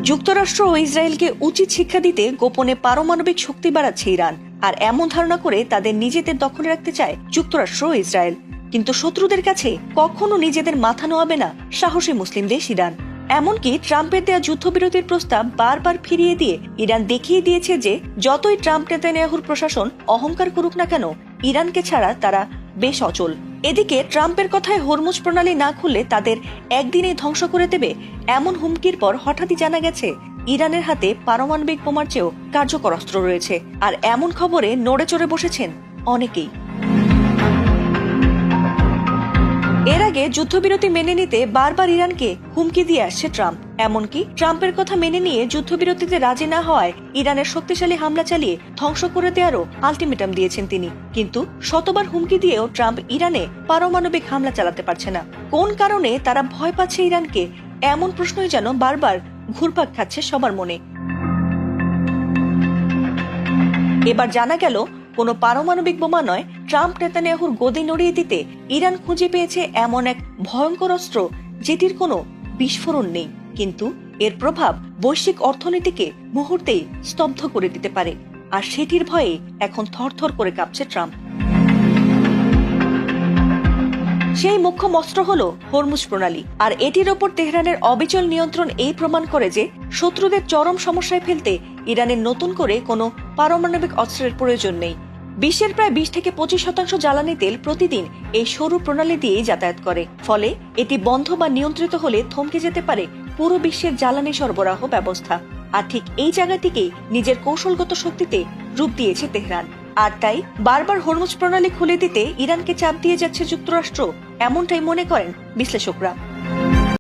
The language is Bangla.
যুক্তরাষ্ট্র ও ইসরায়েলকে উচিত শিক্ষা দিতে গোপনে পারমাণবিক শক্তি বাড়াচ্ছে ইরান, আর এমন ধারণা করে তাদের নিজেদের দখলে রাখতে চায় যুক্তরাষ্ট্র ও ইসরায়েল। কিন্তু শত্রুদের কাছে কখনো নিজেদের মাথা নোয়াবে না সাহসী মুসলিম দেশ ইরান। এমনকি ট্রাম্পের দেয়া যুদ্ধবিরতির প্রস্তাব বারবার ফিরিয়ে দিয়ে ইরান দেখিয়ে দিয়েছে যে যতই ট্রাম্প নেতানিয়াহুর প্রশাসন অহংকার করুক না কেন, ইরানকে ছাড়া তারা বেশ অচল। এদিকে ট্রাম্পের কথায় হরমুজ প্রণালী না খুললে তাদের একদিনেই ধ্বংস করে দেবে এমন হুমকির পর হঠাৎই জানা গেছে ইরানের হাতে পারমাণবিক বোমার চেয়েও কার্যকর অস্ত্র রয়েছে। আর এমন খবরে নড়ে চড়ে বসেছেন অনেকেই। এর আগে যুদ্ধবিরতি মেনে নিতে বারবার ইরানকে হুমকি দিয়ে আসছে ট্রাম্প। এমনকি ট্রাম্পের কথা মেনে নিয়ে যুদ্ধবিরতিতে রাজি না হওয়ায় ইরানের শক্তিশালী হামলা চালিয়ে ধ্বংস করে দেওয়ারও আলটিমেটাম দিয়েছেন তিনি। কিন্তু শতবার হুমকি দিয়েও ট্রাম্প ইরানে পারমাণবিক হামলা চালাতে পারছে না। কোন কারণে তারা ভয় পাচ্ছে ইরানকে, এমন প্রশ্নই যেন বারবার ঘুরপাক খাচ্ছে সবার মনে। এবার জানা গেল কোনো পারমাণবিক বোমা নয়, ট্রাম্প নেতানিয়াহুর গদি নড়িয়ে দিতে ইরান খুঁজে পেয়েছে এমন এক ভয়ঙ্কর অস্ত্র যেটির কোনো বিস্ফোরণ নেই, কিন্তু এর প্রভাব বৈশ্বিক অর্থনীতিকে মুহূর্তেই স্তব্ধ করে দিতে পারে। আর সেটির ভয়ে এখন থরথর করে কাঁপছে ট্রাম্প। সেই মুখ্য অস্ত্র হলো হরমুজ প্রণালী, আর এটির ওপর তেহরানের অবিচল নিয়ন্ত্রণ এই প্রমাণ করে যে শত্রুদের চরম সমস্যায় ফেলতে ইরানের নতুন করে কোনো পারমাণবিক অস্ত্রের প্রয়োজন নেই। বিশ্বের প্রায় 20 থেকে 25% জ্বালানি তেল প্রতিদিন এই সরু প্রণালী দিয়েই যাতায়াত করে। ফলে এটি বন্ধ বা নিয়ন্ত্রিত হলে থমকে যেতে পারে পুরো বিশ্বের জ্বালানি সরবরাহ ব্যবস্থা। আর ঠিক এই জায়গাটিকেই নিজের কৌশলগত শক্তিতে রূপ দিয়েছে তেহরান। আর তাই বারবার হরমুজ প্রণালী খুলে দিতে ইরানকে চাপ দিয়ে যাচ্ছে যুক্তরাষ্ট্র, এমনটাই মনে করেন বিশ্লেষকরা।